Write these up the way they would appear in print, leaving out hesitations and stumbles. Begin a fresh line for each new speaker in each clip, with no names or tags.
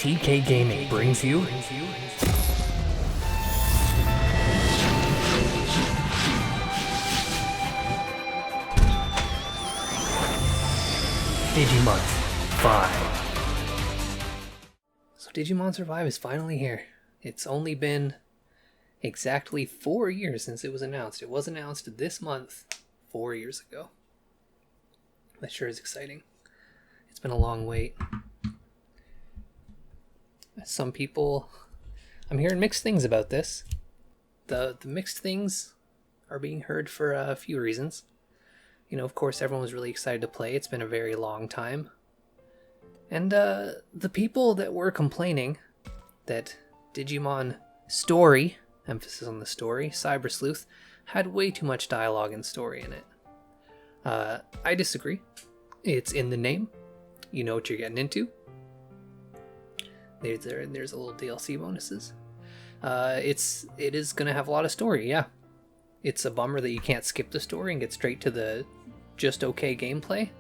TK Gaming brings you Digimonth FI. So Digimon Survive is finally here. It's only been exactly 4 years since it was announced. It was announced this month 4 years ago. That sure is exciting. It's been a long wait. Some people, I'm hearing mixed things about this. The mixed things are being heard for a few reasons. You know, of course, everyone was really excited to play. It's been a very long time. And the people that were complaining that Digimon Story, emphasis on the story, Cyber Sleuth, had way too much dialogue and story in it. I disagree. It's in the name. You know what you're getting into. There's a little DLC bonuses. It is gonna have a lot of story, yeah. It's a bummer that you can't skip the story and get straight to the just okay gameplay.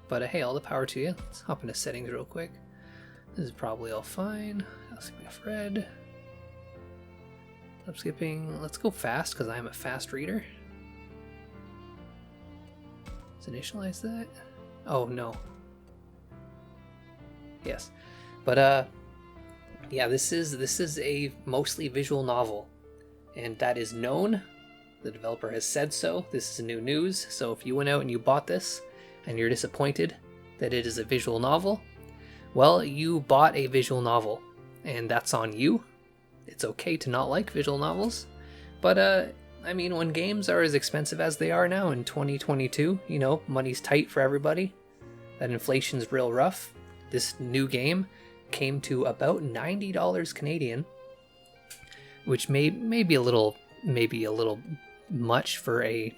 But hey, all the power to you. Let's hop into settings real quick. This is probably all fine. I'll skip off red. I'm skipping. Let's go fast because I am a fast reader. Let's initialize that. Oh no. Yes, but yeah, this is a mostly visual novel, and that is known. The developer has said so. This is new news. So if you went out and you bought this and you're disappointed that it is a visual novel, well, you bought a visual novel, and that's on you. It's okay to not like visual novels, but I mean, when games are as expensive as they are now in 2022, you know, money's tight for everybody. That inflation's real rough. This new game came to about $90 Canadian, which may be a little much for a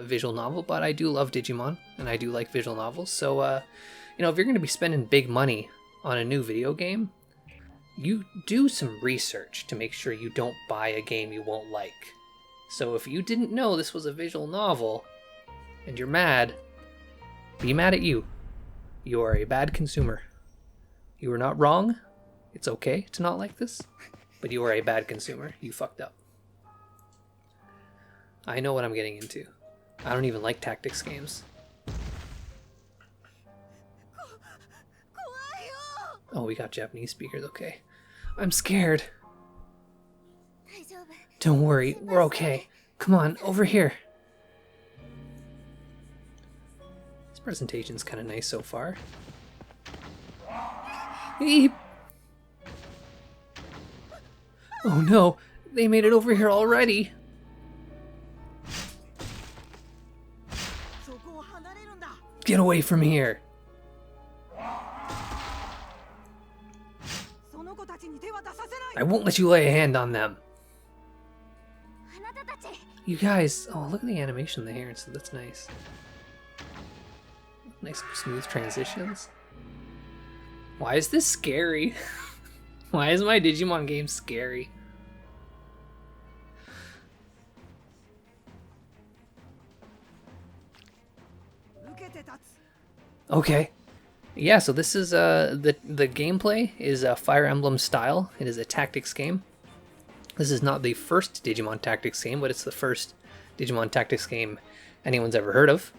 visual novel, but I do love Digimon and I do like visual novels. So you know, if you're going to be spending big money on a new video game, you do some research to make sure you don't buy a game you won't like. So if you didn't know this was a visual novel and you're mad, be mad at you. You are a bad consumer. You are not wrong. It's okay to not like this, but you are a bad consumer. You fucked up. I know what I'm getting into. I don't even like tactics games. Oh, we got Japanese speakers, okay. I'm scared. Don't worry, we're okay. Come on, over here. This presentation's kind of nice so far. Eep. Oh no, they made it over here already. Get away from here. I won't let you lay a hand on them. You guys, oh, look at the animation in the hair, so that's nice. Nice smooth transitions. Why is this scary? Why is my Digimon game scary? Okay. Yeah, so this is the gameplay is a Fire Emblem style. It is a tactics game. This is not the first Digimon tactics game, but it's the first Digimon tactics game anyone's ever heard of.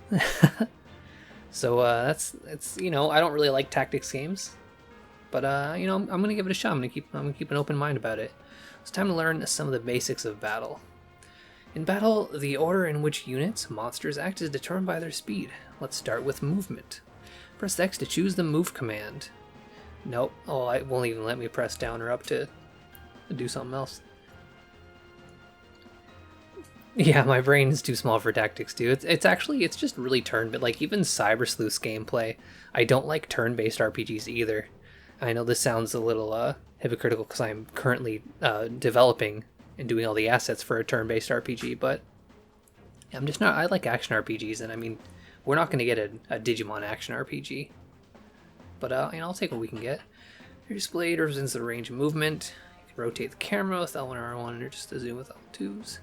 So it's you know, I don't really like tactics games, but you know, I'm gonna give it a shot. I'm gonna keep an open mind about it. It's time to learn some of the basics of battle. In battle, the order in which units, monsters act is determined by their speed. Let's start with movement. Press X to choose the move command. Nope. Oh, it won't even let me press down or up to do something else. Yeah, my brain is too small for tactics too. It's just really turn, but like even Cyber Sleuth's gameplay, I don't like turn-based RPGs either. I know this sounds a little hypocritical because I'm currently developing and doing all the assets for a turn-based RPG, but I'm just not. I like action RPGs, and I mean, we're not going to get a Digimon action RPG, but you know, I'll take what we can get. Your display represents the range of movement. You can rotate the camera with L1 or R1, or just to zoom with L2s.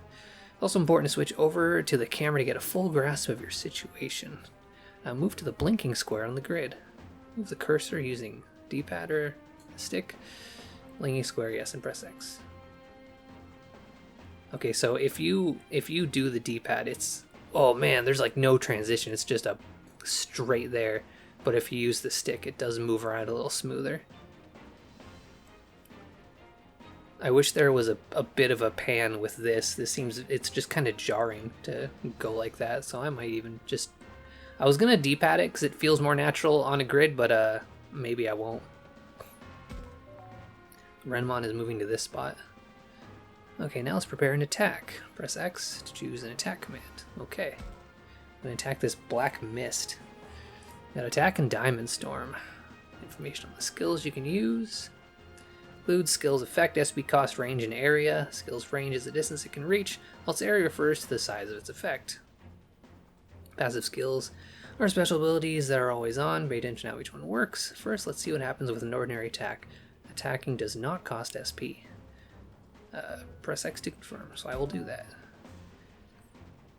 Also important to switch over to the camera to get a full grasp of your situation. Move to the blinking square on the grid. Move the cursor using D-pad or stick. Linking square, yes, and press X. Okay, so if you do the D-pad, it's, oh man, there's like no transition. It's just a straight there. But if you use the stick, it does move around a little smoother. I wish there was a bit of a pan with this. This seems, it's just kind of jarring to go like that. So I might even just, I was gonna D-pad it because it feels more natural on a grid, but maybe I won't. Renmon is moving to this spot. Okay, now let's prepare an attack. Press X to choose an attack command. Okay. I'm gonna attack this black mist. Got attack and Diamond Storm. Information on the skills you can use. Includes skills effect, SP cost, range, and area. Skills range is the distance it can reach, whilst area refers to the size of its effect. Passive skills are special abilities that are always on. Pay attention to how each one works. First, let's see what happens with an ordinary attack. Attacking does not cost SP. Press X to confirm, so I will do that.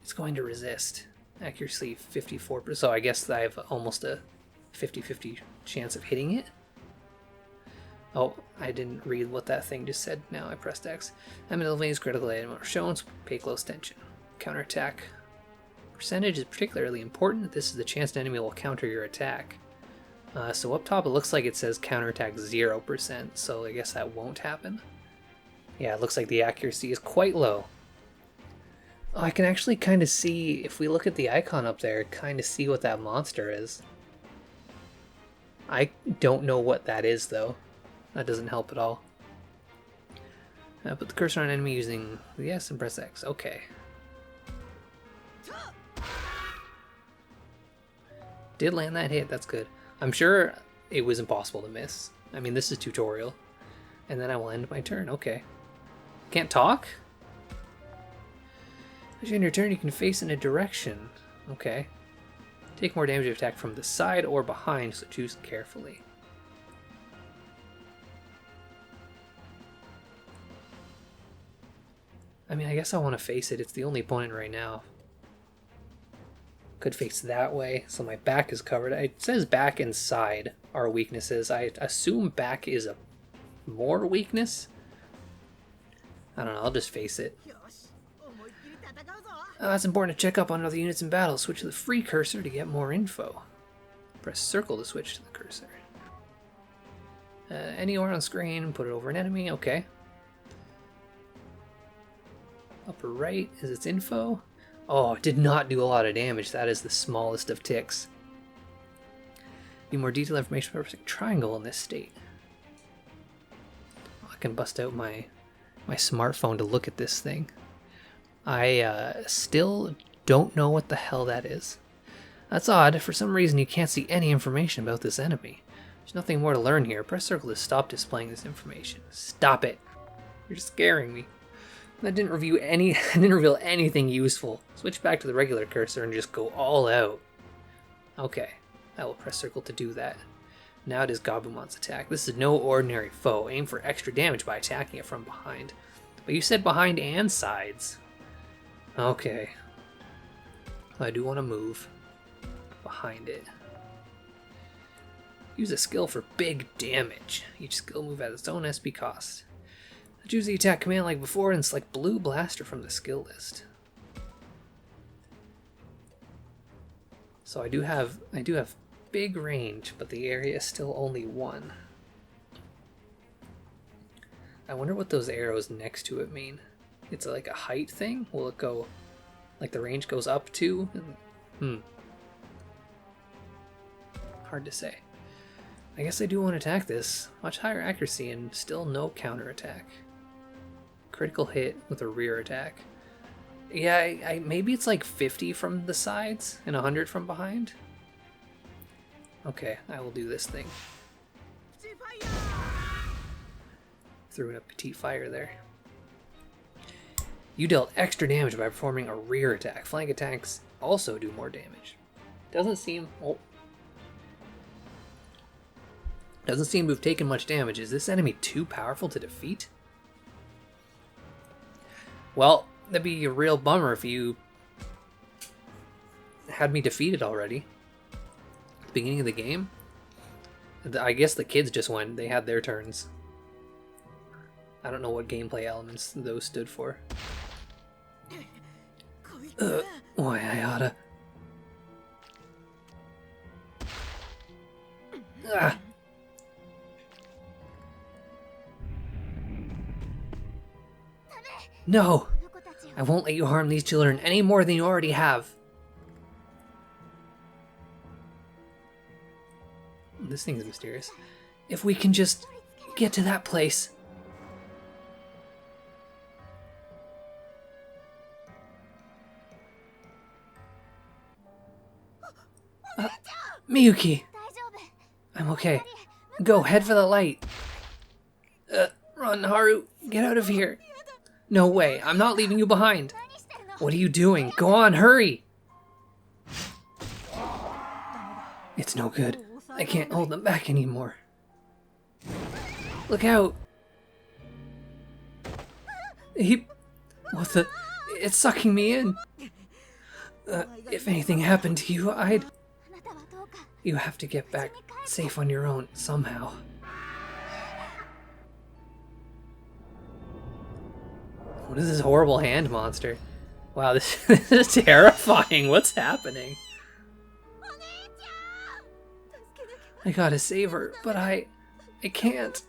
It's going to resist. Accuracy 54%, so I guess I have almost a 50-50 chance of hitting it. Oh, I didn't read what that thing just said. Now I pressed X. Enemy's critical item are shown, so pay close attention. Counterattack percentage is particularly important. This is the chance an enemy will counter your attack. So up top it looks like it says counterattack 0%, so I guess that won't happen. Yeah, it looks like the accuracy is quite low. Oh, I can actually kind of see, if we look at the icon up there, kind of see what that monster is. I don't know what that is though. That doesn't help at all. Put the cursor on enemy using the S and press X. Okay. Did land that hit, that's good. I'm sure it was impossible to miss. I mean, this is tutorial. And then I will end my turn, okay. Can't talk? As you end your turn, you can face in a direction. Okay. Take more damage if attack from the side or behind, so choose carefully. I mean, I guess I want to face it. It's the only opponent right now. Could face that way, so my back is covered. It says back and side are weaknesses. I assume back is a more weakness. I don't know, I'll just face it. It's important to check up on other units in battle. Switch to the free cursor to get more info. Press circle to switch to the cursor. Anywhere on screen, put it over an enemy, okay. Upper right is its info. Oh, it did not do a lot of damage. That is the smallest of ticks. Need more detailed information about pressing triangle in this state. I can bust out my smartphone to look at this thing. I still don't know what the hell that is. That's odd. For some reason you can't see any information about this enemy. There's nothing more to learn here. Press circle to stop displaying this information. Stop it. You're scaring me. That didn't reveal anything useful. Switch back to the regular cursor and just go all out. Okay, I will press circle to do that. Now it is Gabumon's attack. This is no ordinary foe. Aim for extra damage by attacking it from behind. But you said behind and sides. Okay. I do want to move behind it. Use a skill for big damage. Each skill move has its own SP cost. Choose the attack command like before and select Blue Blaster from the skill list. So I do have big range, but the area is still only 1. I wonder what those arrows next to it mean. It's like a height thing? Will it go like the range goes up to? Hard to say. I guess I do want to attack this. Much higher accuracy and still no counter attack. Critical hit with a rear attack. Yeah, maybe it's like 50 from the sides and 100 from behind. Okay, I will do this thing. Threw in a petite fire there. You dealt extra damage by performing a rear attack. Flank attacks also do more damage. Doesn't seem to have taken much damage. Is this enemy too powerful to defeat? Well, that'd be a real bummer if you had me defeated already at the beginning of the game. I guess the kids just went. They had their turns. I don't know what gameplay elements those stood for. Why, I oughta... Ah. No! I won't let you harm these children any more than you already have. This thing is mysterious. If we can just get to that place. Miyuki! I'm okay. Go, head for the light. Run, Haru. Get out of here. No way, I'm not leaving you behind. What are you doing? Go on, hurry! It's no good. I can't hold them back anymore. Look out! What the... It's sucking me in. If anything happened to you, I'd... You have to get back safe on your own, somehow. What is this horrible hand monster? Wow, this is terrifying. What's happening? I gotta save her, but I can't.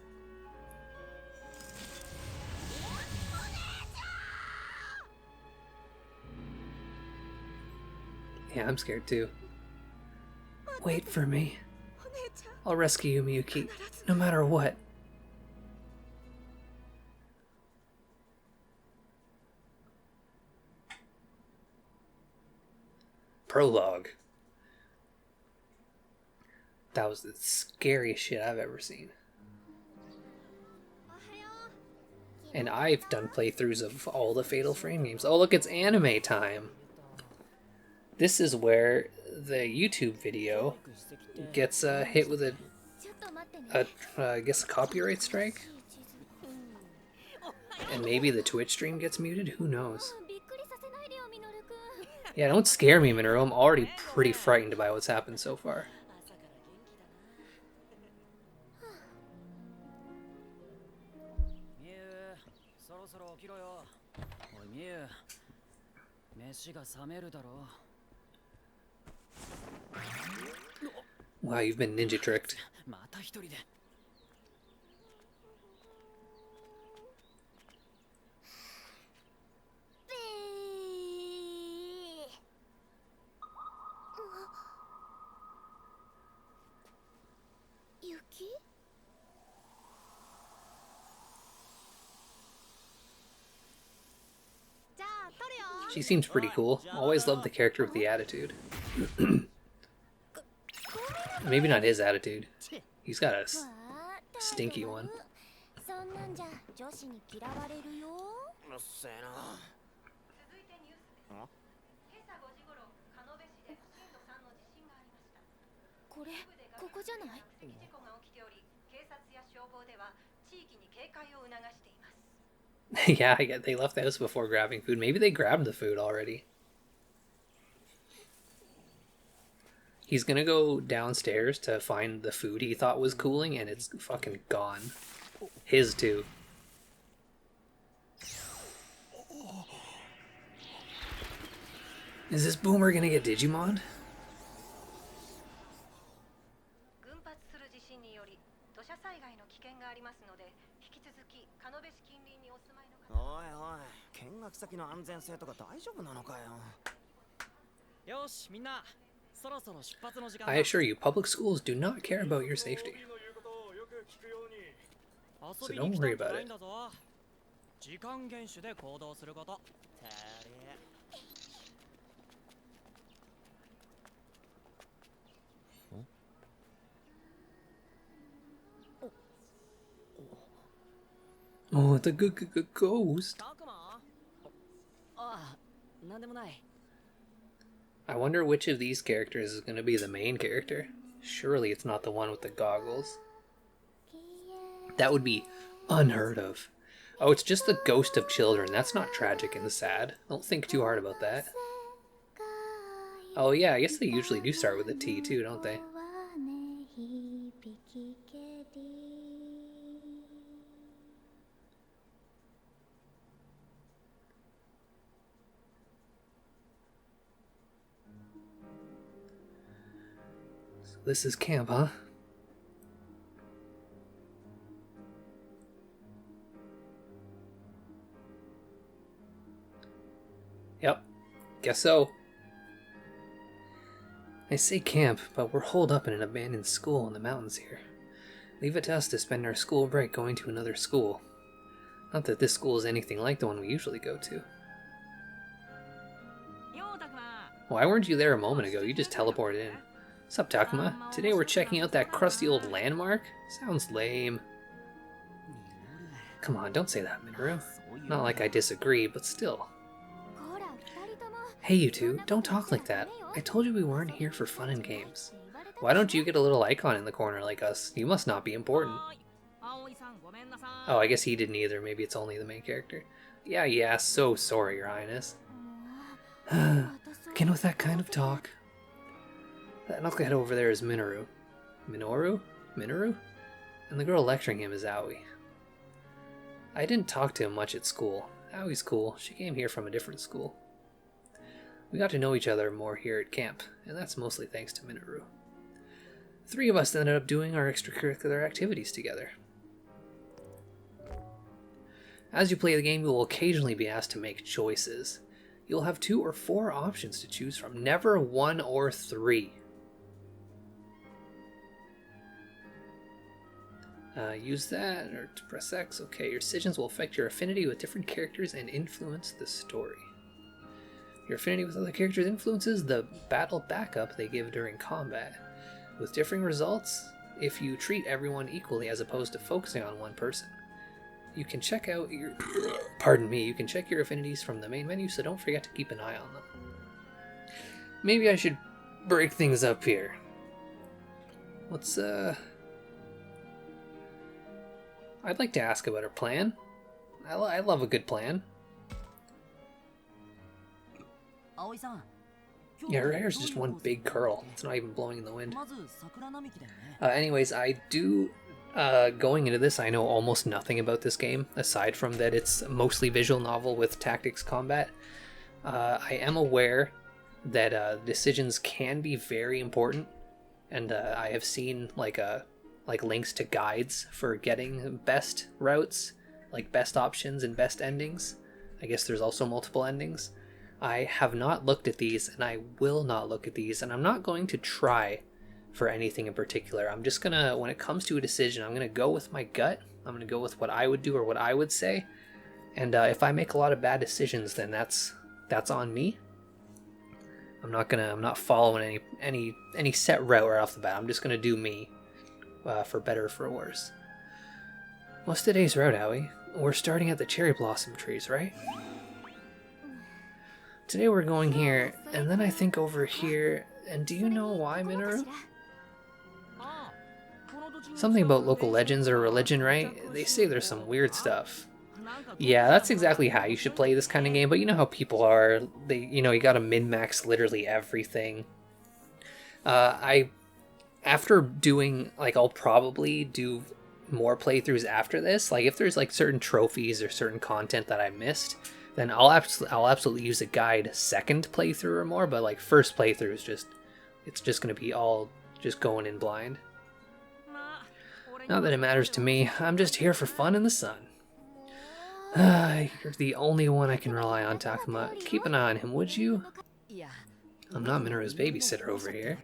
Yeah, I'm scared too. Wait for me. I'll rescue you, Miyuki, no matter what. Prologue. That was the scariest shit I've ever seen. And I've done playthroughs of all the Fatal Frame games. Oh look, it's anime time! This is where the YouTube video gets hit with I guess a copyright strike? And maybe the Twitch stream gets muted? Who knows? Yeah, don't scare me, Minoru. I'm already pretty frightened by what's happened so far. Wow, you've been ninja tricked. She seems pretty cool. Always loved the character with the attitude. Maybe not his attitude. He's got a stinky one. Yeah, I get they left the house before grabbing food. Maybe they grabbed the food already. He's gonna go downstairs to find the food he thought was cooling, and it's fucking gone. His too. Is this boomer gonna get Digimon? I assure you, public schools do not care about your safety. So don't worry about it. Oh, it's a good ghost. I wonder which of these characters is going to be the main character. Surely it's not the one with the goggles. That would be unheard of. Oh, it's just the ghost of children. That's not tragic and sad. Don't think too hard about that. Oh yeah, I guess they usually do start with a T too, don't they? This is camp, huh? Yep, guess so. I say camp, but we're holed up in an abandoned school in the mountains here. Leave it to us to spend our school break going to another school. Not that this school is anything like the one we usually go to. Why weren't you there a moment ago? You just teleported in. Sup, Takuma? Today we're checking out that crusty old landmark? Sounds lame. Come on, don't say that, Minoru. Not like I disagree, but still. Hey you two, don't talk like that. I told you we weren't here for fun and games. Why don't you get a little icon in the corner like us? You must not be important. Oh, I guess he didn't either. Maybe it's only the main character. Yeah, so sorry, Your Highness. Again with that kind of talk. That knucklehead over there is Minoru. Minoru? And the girl lecturing him is Aoi. I didn't talk to him much at school. Aoi's cool. She came here from a different school. We got to know each other more here at camp, and that's mostly thanks to Minoru. The three of us ended up doing our extracurricular activities together. As you play the game, you will occasionally be asked to make choices. You'll have 2 or 4 options to choose from, never 1 or 3. Use that, or to press X. Okay, your decisions will affect your affinity with different characters and influence the story. Your affinity with other characters influences the battle backup they give during combat, with differing results if you treat everyone equally as opposed to focusing on one person. You can check out your... you can check your affinities from the main menu, so don't forget to keep an eye on them. Maybe I should break things up here. Let's, I'd like to ask about her plan. I love a good plan. Yeah, her hair's just one big curl. It's not even blowing in the wind. Anyways, I do... going into this, I know almost nothing about this game, aside from that it's mostly visual novel with tactics combat. I am aware that decisions can be very important, and I have seen like links to guides for getting best routes, like best options and best endings. I guess there's also multiple endings. I have not looked at these, and I will not look at these, and I'm not going to try for anything in particular. I'm just gonna, when it comes to a decision, I'm gonna go with my gut. I'm gonna go with what I would do or what I would say. And if I make a lot of bad decisions, then that's on me. I'm not following any set route right off the bat. I'm just gonna do me, for better or for worse. What's today's route, Aoi? We're starting at the cherry blossom trees, right? Today we're going here, and then I think over here. And do you know why, Minoru? Something about local legends or religion, right? They say there's some weird stuff. Yeah, that's exactly how you should play this kind of game, but you know how people are. You gotta min-max literally everything. After doing, I'll probably do more playthroughs after this. Like, if there's, certain trophies or certain content that I missed, then I'll absolutely use a guide second playthrough or more, but, first playthrough is it's just gonna be all just going in blind. Not that it matters to me, I'm just here for fun in the sun. You're the only one I can rely on, Takuma. Keep an eye on him, would you? I'm not Minoru's babysitter over here.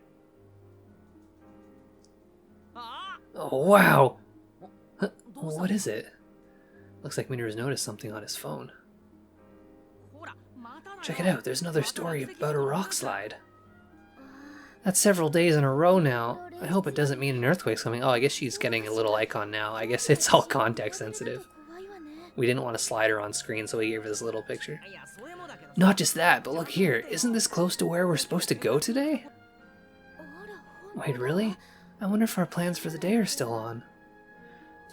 Oh, wow! Huh, what is it? Looks like Minoru's noticed something on his phone. Check it out, there's another story about a rock slide. That's several days in a row now. I hope it doesn't mean an earthquake's coming. Oh, I guess she's getting a little icon now. I guess it's all context sensitive. We didn't want to slide her on screen, so we gave her this little picture. Not just that, but look here. Isn't this close to where we're supposed to go today? Wait, really? I wonder if our plans for the day are still on.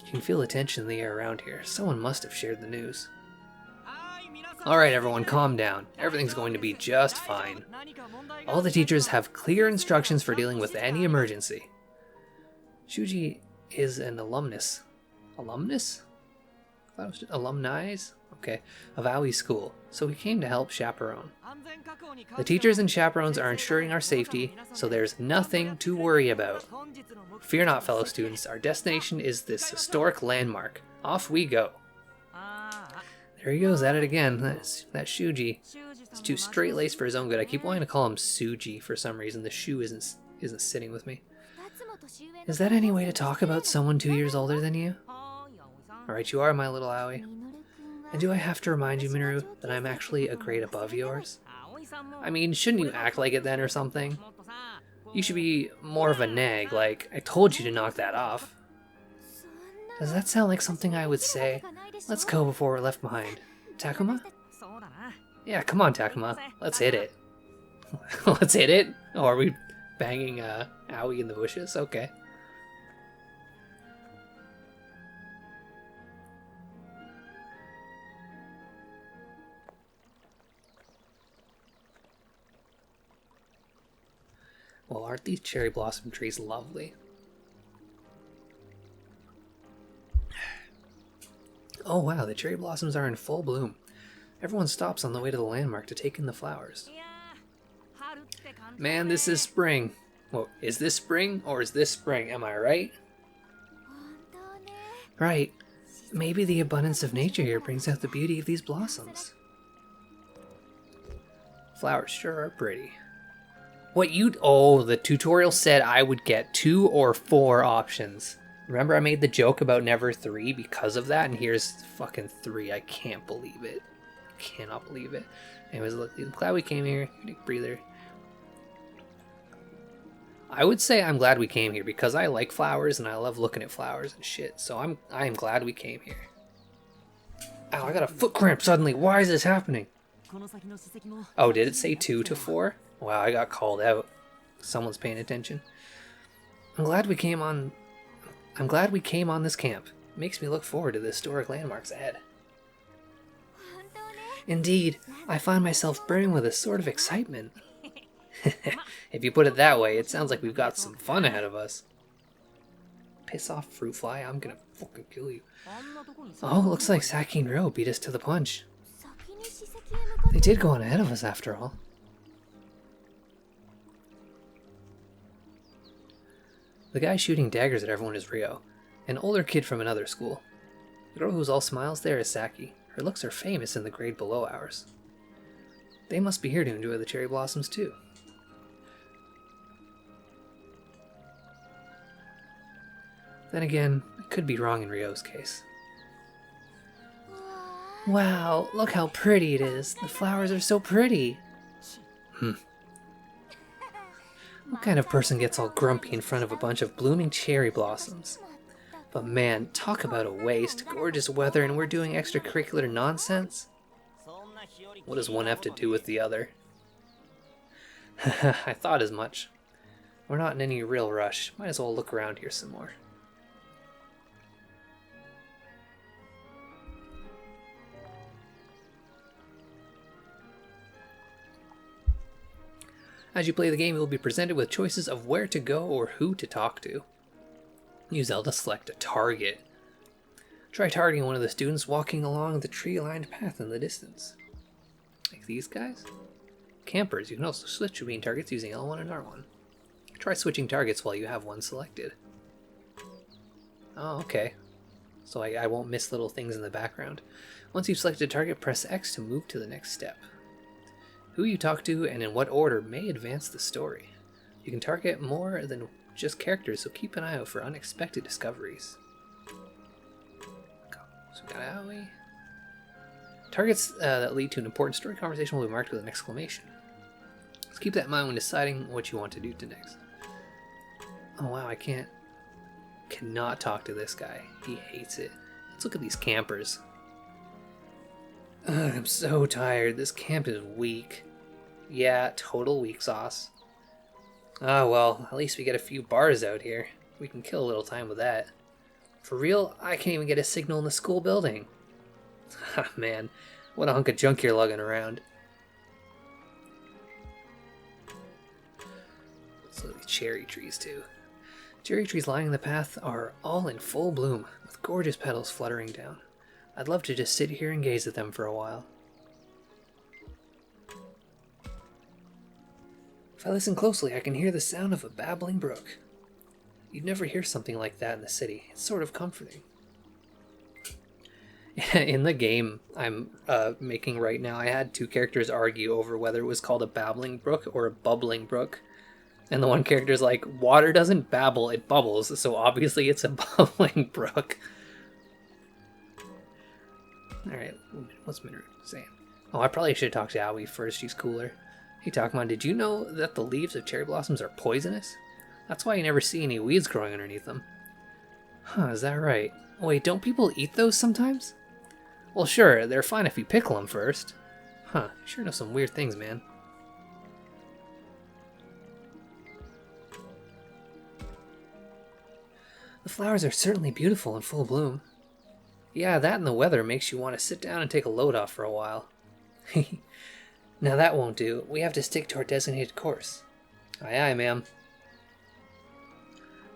You can feel the tension in the air around here. Someone must have shared the news. Alright everyone, calm down. Everything's going to be just fine. All the teachers have clear instructions for dealing with any emergency. Shuji is an alumnus. Alumnus? thought it was just alumni. Okay, of Aoi School, so we came to help chaperone. The teachers and chaperones are ensuring our safety, so there's nothing to worry about. Fear not, fellow students, our destination is this historic landmark. Off we go. There he goes at it again. That Shuji. It's too straight-laced for his own good. I keep wanting to call him Suji for some reason. The shoe isn't sitting with me. Is that any way to talk about someone 2 years older than you? Alright, you are my little Aoi. And do I have to remind you, Minoru, that I'm actually a grade above yours? I mean, shouldn't you act like it then or something? You should be more of a nag, like, I told you to knock that off. Does that sound like something I would say? Let's go before we're left behind. Takuma? Yeah, come on, Takuma. Let's hit it. Let's hit it? Oh, are we banging Aoi in the bushes? Okay. Well, aren't these cherry blossom trees lovely? Oh wow, the cherry blossoms are in full bloom. Everyone stops on the way to the landmark to take in the flowers. Man, this is spring. Well, is this spring or is this spring? Am I right? Right. Maybe the abundance of nature here brings out the beauty of these blossoms. Flowers sure are pretty. What oh, the tutorial said I would get 2 or 4 options. Remember I made the joke about never 3 because of that, and here's fucking 3. I can't believe it. Cannot believe it. Anyways, look, I'm glad we came here. Take a breather. I would say I'm glad we came here because I like flowers and I love looking at flowers and shit. So I am glad we came here. Ow, I got a foot cramp suddenly. Why is this happening? Oh, did it say 2 to 4? Wow, I got called out. Someone's paying attention. I'm glad we came on this camp. It makes me look forward to the historic landmarks ahead. Indeed, I find myself burning with a sort of excitement. If you put it that way, it sounds like we've got some fun ahead of us. Piss off, fruit fly. I'm gonna fucking kill you. Oh, looks like Saki and Ryo beat us to the punch. They did go on ahead of us after all. The guy shooting daggers at everyone is Ryo, an older kid from another school. The girl who's all smiles there is Saki. Her looks are famous in the grade below ours. They must be here to enjoy the cherry blossoms too. Then again, I could be wrong in Ryo's case. Wow, look how pretty it is. The flowers are so pretty. What kind of person gets all grumpy in front of a bunch of blooming cherry blossoms? But man, talk about a waste. Gorgeous weather and we're doing extracurricular nonsense? What does one have to do with the other? I thought as much. We're not in any real rush. Might as well look around here some more. As you play the game, you will be presented with choices of where to go or who to talk to. Use L to select a target. Try targeting one of the students walking along the tree-lined path in the distance. Like these guys? Campers, you can also switch between targets using L1 and R1. Try switching targets while you have one selected. Oh, okay. So I won't miss little things in the background. Once you've selected a target, press X to move to the next step. Who you talk to and in what order may advance the story. You can target more than just characters, so keep an eye out for unexpected discoveries. So we got Aoi. Targets that lead to an important story conversation will be marked with an exclamation. So keep that in mind when deciding what you want to do next. Oh wow, I cannot talk to this guy. He hates it. Let's look at these campers. Ugh, I'm so tired. This camp is weak. Yeah, total weak sauce. Ah well, at least we get a few bars out here. We can kill a little time with that. For real, I can't even get a signal in the school building. Ha man, what a hunk of junk you're lugging around. So the cherry trees too. Cherry trees lining the path are all in full bloom, with gorgeous petals fluttering down. I'd love to just sit here and gaze at them for a while. If I listen closely, I can hear the sound of a babbling brook. You'd never hear something like that in the city. It's sort of comforting. In the game I'm making right now, I had two characters argue over whether it was called a babbling brook or a bubbling brook. And the one character's like, water doesn't babble, it bubbles, so obviously it's a bubbling brook. Alright, what's Midori saying? Oh, I probably should talk to Aoi first, she's cooler. Hey Takamon, did you know that the leaves of cherry blossoms are poisonous? That's why you never see any weeds growing underneath them. Huh, is that right? Wait, don't people eat those sometimes? Well sure, they're fine if you pickle them first. Huh, you sure know some weird things, man. The flowers are certainly beautiful in full bloom. Yeah, that and the weather makes you want to sit down and take a load off for a while. Now that won't do. We have to stick to our designated course. Aye aye, ma'am.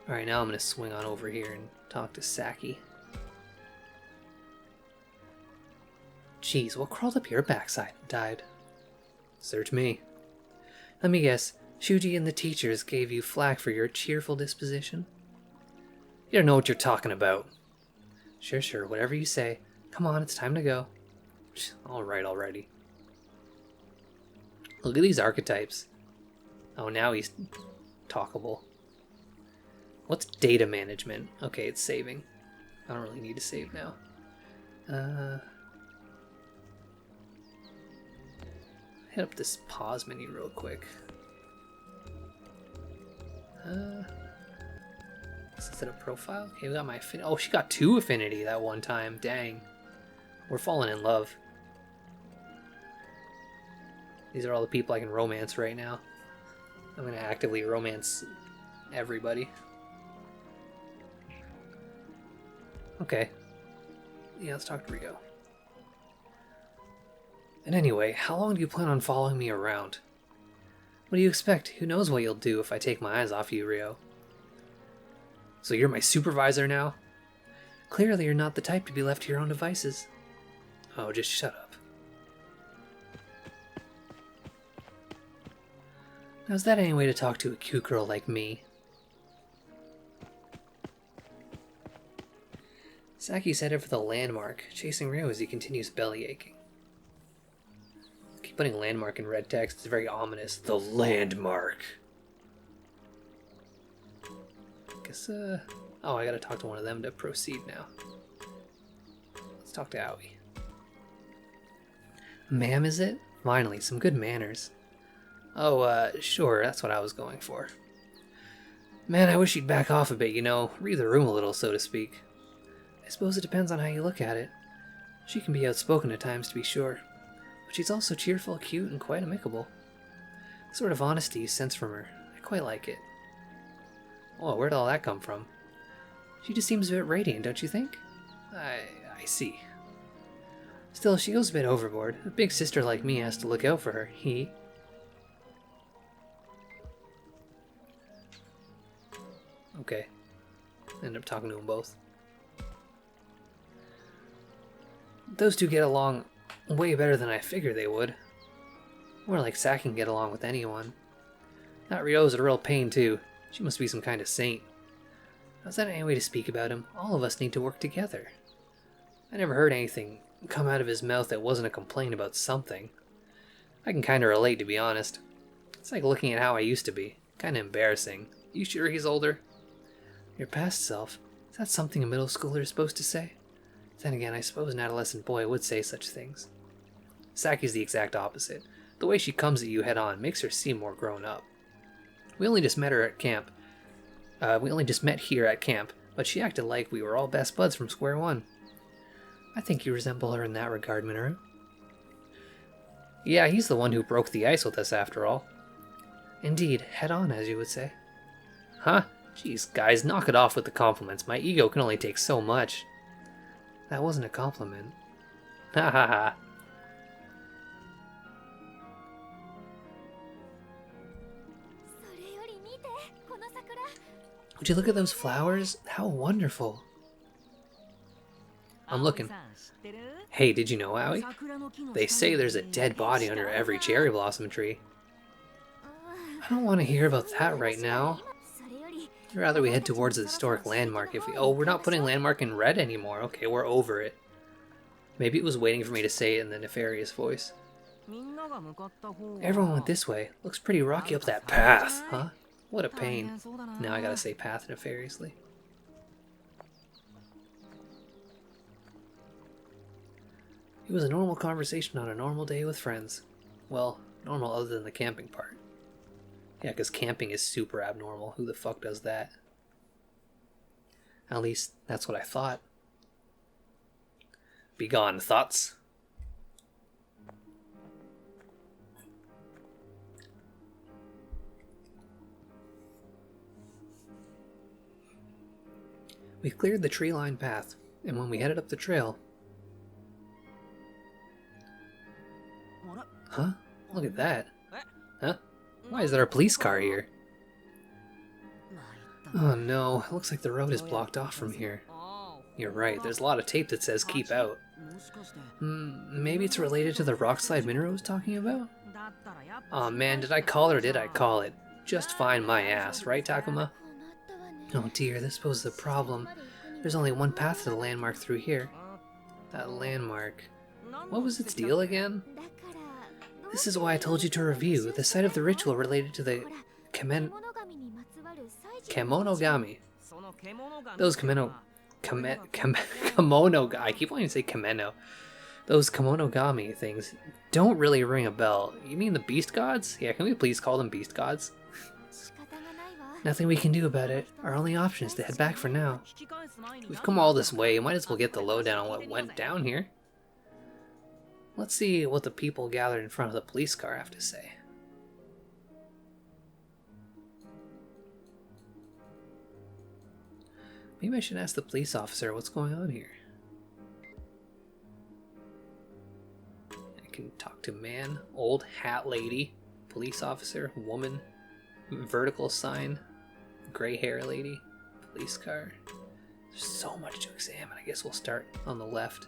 Alright, now I'm going to swing on over here and talk to Saki. Jeez, what crawled up your backside and died? Search me. Let me guess, Shuji and the teachers gave you flack for your cheerful disposition? You don't know what you're talking about. Sure, whatever you say. Come on, it's time to go. Alright already. Look at these archetypes. Oh, now he's talkable. What's data management? Okay, it's saving. I don't really need to save now. Hit up this pause menu real quick. Is it a profile? Okay, we got my affinity. Oh, she got 2 affinity that one time. Dang. We're falling in love. These are all the people I can romance right now. I'm going to actively romance everybody. Okay. Yeah, let's talk to Rio. And anyway, how long do you plan on following me around? What do you expect? Who knows what you'll do if I take my eyes off you, Rio? So you're my supervisor now? Clearly you're not the type to be left to your own devices. Oh, just shut up. How's that any way to talk to a cute girl like me? Saki's headed for the landmark, chasing Rio as he continues belly aching. Keep putting landmark in red text, it's very ominous. The landmark! Guess, oh, I gotta talk to one of them to proceed now. Let's talk to Aoi. Ma'am, is it? Finally, some good manners. Oh, sure, that's what I was going for. Man, I wish you'd back off a bit, you know, read the room a little, so to speak. I suppose it depends on how you look at it. She can be outspoken at times, to be sure, but she's also cheerful, cute, and quite amicable. The sort of honesty you sense from her, I quite like it. Oh, where'd all that come from? She just seems a bit radiant, don't you think? I see. Still, she goes a bit overboard. A big sister like me has to look out for her. Okay. End up talking to them both. Those two get along way better than I figured they would. More like Saki can get along with anyone. That Ryo's a real pain too. She must be some kind of saint. How's that any way to speak about him? All of us need to work together. I never heard anything come out of his mouth that wasn't a complaint about something. I can kinda relate, to be honest. It's like looking at how I used to be. Kinda embarrassing. You sure he's older? Your past self? Is that something a middle schooler is supposed to say? Then again, I suppose an adolescent boy would say such things. Saki's the exact opposite. The way she comes at you head on makes her seem more grown up. We only just met here at camp, but she acted like we were all best buds from square one. I think you resemble her in that regard, Minoru. Yeah, he's the one who broke the ice with us after all. Indeed, head on, as you would say. Huh? Jeez, guys, knock it off with the compliments. My ego can only take so much. That wasn't a compliment. Ha ha ha. Would you look at those flowers? How wonderful. I'm looking. Hey, did you know, Aoi? They say there's a dead body under every cherry blossom tree. I don't want to hear about that right now. I'd rather we head towards the historic landmark if we... Oh, we're not putting landmark in red anymore. Okay, we're over it. Maybe it was waiting for me to say it in the nefarious voice. Everyone went this way. Looks pretty rocky up that path, huh? What a pain. Now I gotta say path nefariously. It was a normal conversation on a normal day with friends. Well, normal other than the camping part. Yeah, because camping is super abnormal. Who the fuck does that? At least, that's what I thought. Begone, thoughts. We cleared the tree-lined path, and when we headed up the trail... Huh? Look at that. Huh? Why is there a police car here? Oh no, it looks like the road is blocked off from here. You're right, there's a lot of tape that says keep out. Maybe it's related to the rock slide Minero was talking about? Aw man, did I call it or did I call it? Just fine my ass, right Takuma? Oh dear, this poses a problem. There's only one path to the landmark through here. That landmark... What was its deal again? This is why I told you to review the site of the ritual related to the Kemonogami. Those kimono... Kimono... I keep wanting to say kimono. Those Kemonogami things don't really ring a bell. You mean the beast gods? Yeah, can we please call them beast gods? Nothing we can do about it. Our only option is to head back for now. We've come all this way, might as well get the lowdown on what went down here. Let's see what the people gathered in front of the police car have to say. Maybe I should ask the police officer what's going on here. I can talk to man, old hat lady, police officer, woman, vertical sign, gray hair lady, police car. There's so much to examine. I guess we'll start on the left.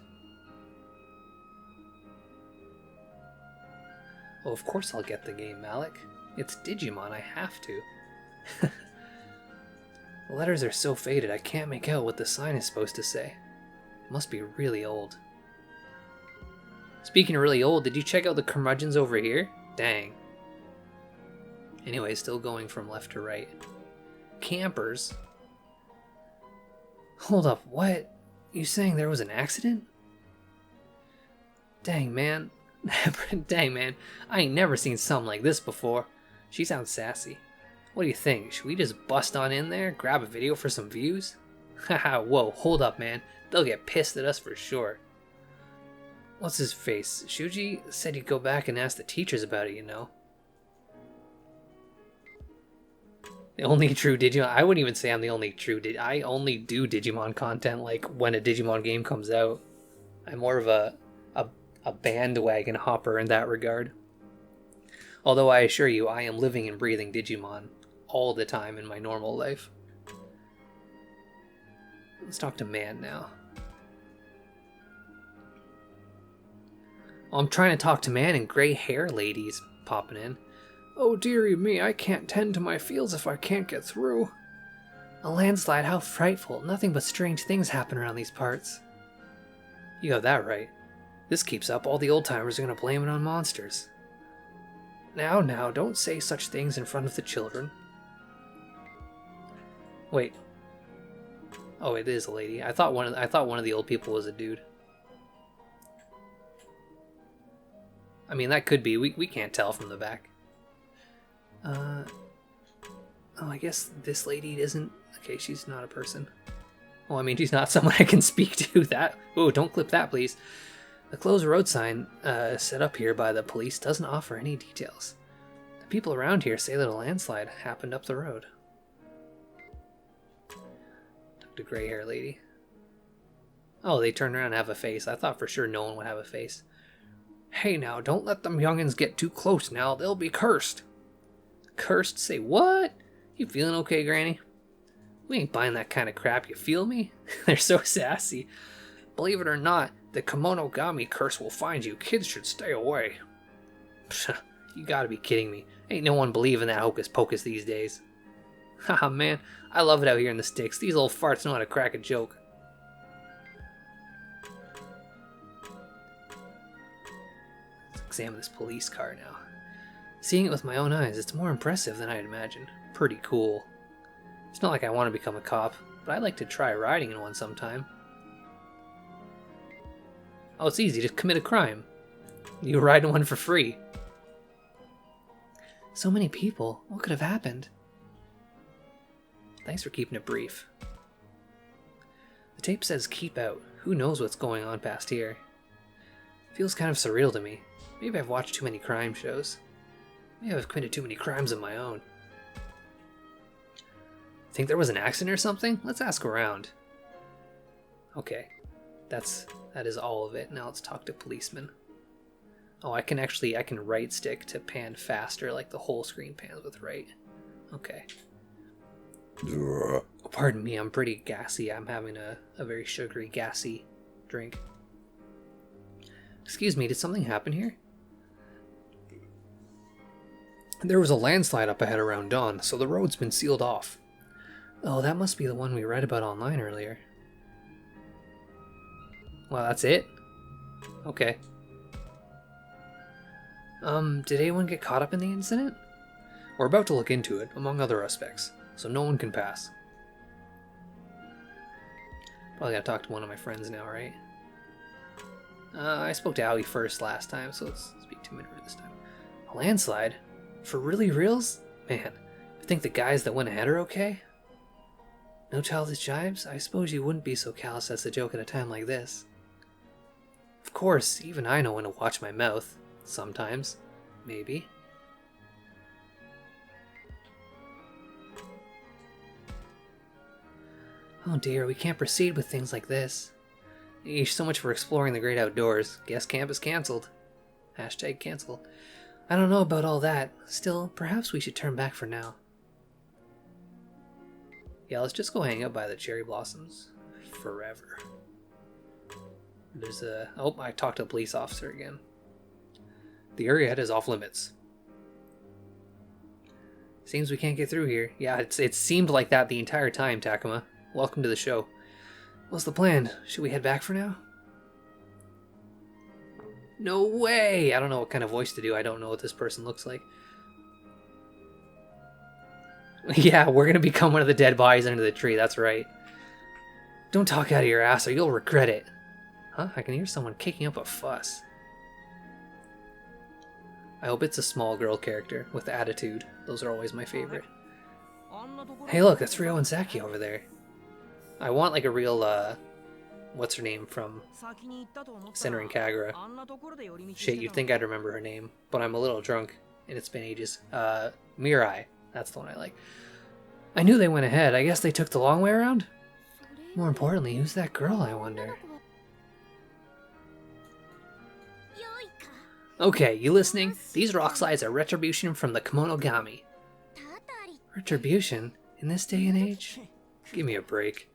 Oh, of course I'll get the game, Malik. It's Digimon, I have to. The letters are so faded, I can't make out what the sign is supposed to say. It must be really old. Speaking of really old, did you check out the curmudgeons over here? Dang. Anyway, still going from left to right. Campers? Hold up, what? You saying there was an accident? Dang, man. Dang, man. I ain't never seen something like this before. She sounds sassy. What do you think? Should we just bust on in there, grab a video for some views? Haha, whoa, hold up, man. They'll get pissed at us for sure. What's his face? Shuji said he'd go back and ask the teachers about it, you know. The only true Digimon... I wouldn't even say I'm the only true I only do Digimon content, like, when a Digimon game comes out. I'm more of a bandwagon hopper in that regard. Although I assure you, I am living and breathing Digimon all the time in my normal life. Let's talk to Man now. Oh, I'm trying to talk to Man and gray hair ladies popping in. Oh dearie me, I can't tend to my fields if I can't get through. A landslide, how frightful. Nothing but strange things happen around these parts. You got that right. This keeps up, all the old-timers are going to blame it on monsters. Now, don't say such things in front of the children. Wait. Oh, it is a lady. I thought one of the old people was a dude. I mean, that could be. We can't tell from the back. Oh, I guess this lady isn't... Okay, she's not a person. Well, I mean, she's not someone I can speak to. That... Oh, don't clip that, please. The closed road sign set up here by the police doesn't offer any details. The people around here say that a landslide happened up the road. Talk to gray hair lady. Oh, they turn around and have a face. I thought for sure no one would have a face. Hey now, don't let them youngins get too close now. They'll be cursed. Cursed? Say what? You feeling okay, Granny? We ain't buying that kind of crap, you feel me? They're so sassy. Believe it or not, the Kemonogami curse will find you. Kids should stay away. Psh, you gotta be kidding me. Ain't no one believing that hocus pocus these days. Haha, man, I love it out here in the sticks. These old farts know how to crack a joke. Let's examine this police car now. Seeing it with my own eyes, it's more impressive than I'd imagined. Pretty cool. It's not like I want to become a cop, but I'd like to try riding in one sometime. Oh, it's easy. Just commit a crime. You ride in one for free. So many people. What could have happened? Thanks for keeping it brief. The tape says keep out. Who knows what's going on past here? Feels kind of surreal to me. Maybe I've watched too many crime shows. Maybe I've committed too many crimes of my own. Think there was an accident or something? Let's ask around. Okay. That is all of it. Now let's talk to policemen. Oh, I can right stick to pan faster, like the whole screen pans with right. Okay. Pardon me, I'm pretty gassy. I'm having a very sugary, gassy drink. Excuse me, did something happen here? There was a landslide up ahead around dawn, so the road's been sealed off. Oh, that must be the one we read about online earlier. Well, that's it? Okay. Did anyone get caught up in the incident? We're about to look into it, among other aspects, so no one can pass. Probably gotta talk to one of my friends now, right? I spoke to Owie first last time, so let's speak to Minru this time. A landslide? For really reals? Man, I think the guys that went ahead are okay? No childish jibes? I suppose you wouldn't be so callous as to joke at a time like this. Of course, even I know when to watch my mouth. Sometimes. Maybe. Oh dear, we can't proceed with things like this. Eesh, so much for exploring the great outdoors. Guess camp is cancelled. Hashtag cancel. I don't know about all that. Still, perhaps we should turn back for now. Yeah, let's just go hang out by the cherry blossoms. Forever. There's a... Oh, I talked to a police officer again. The area ahead is off limits. Seems we can't get through here. Yeah, it seemed like that the entire time, Takuma. Welcome to the show. What's the plan? Should we head back for now? No way! I don't know what kind of voice to do. I don't know what this person looks like. Yeah, we're gonna become one of the dead bodies under the tree, that's right. Don't talk out of your ass or you'll regret it. Huh? I can hear someone kicking up a fuss. I hope it's a small girl character with attitude. Those are always my favorite. Hey look, that's Ryo and Saki over there. I want like a real, what's her name from Senran Kagura. Shit, you'd think I'd remember her name, but I'm a little drunk and it's been ages. Mirai, that's the one I like. I knew they went ahead. I guess they took the long way around? More importantly, who's that girl, I wonder? Okay, you listening? These rock slides are retribution from the Kemonogami. Retribution? In this day and age? Give me a break.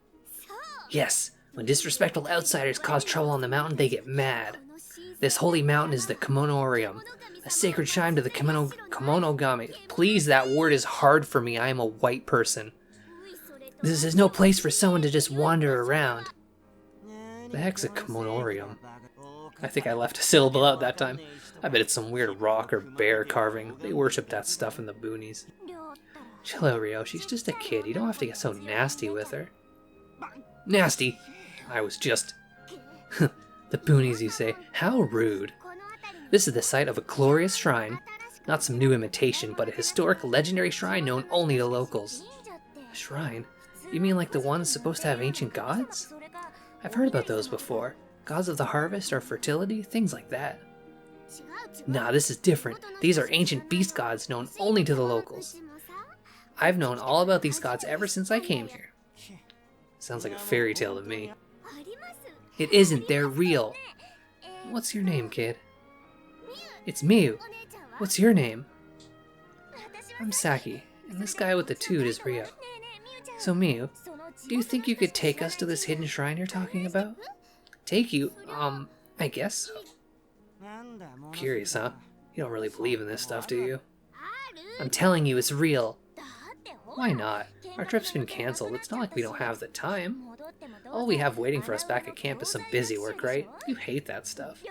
Yes, when disrespectful outsiders cause trouble on the mountain, they get mad. This holy mountain is the Kemonorium, a sacred shrine to the Kemonogami. Please, that word is hard for me. I am a white person. This is no place for someone to just wander around. The heck's a Kemonorium? I think I left a syllable out that time. I bet it's some weird rock or bear carving. They worship that stuff in the boonies. Chill out, Ryo. She's just a kid. You don't have to get so nasty with her. Nasty? I was just... The boonies, you say? How rude. This is the site of a glorious shrine. Not some new imitation, but a historic, legendary shrine known only to locals. A shrine? You mean like the ones supposed to have ancient gods? I've heard about those before. Gods of the harvest or fertility, things like that. Nah, this is different. These are ancient beast gods known only to the locals. I've known all about these gods ever since I came here. Sounds like a fairy tale to me. It isn't, they're real. What's your name, kid? It's Miu. What's your name? I'm Saki, and this guy with the toot is Ryo. So Miu, do you think you could take us to this hidden shrine you're talking about? Take you? I guess so. Curious, huh? You don't really believe in this stuff, do you? I'm telling you, it's real. Why not? Our trip's been cancelled. It's not like we don't have the time. All we have waiting for us back at camp is some busy work, right? You hate that stuff.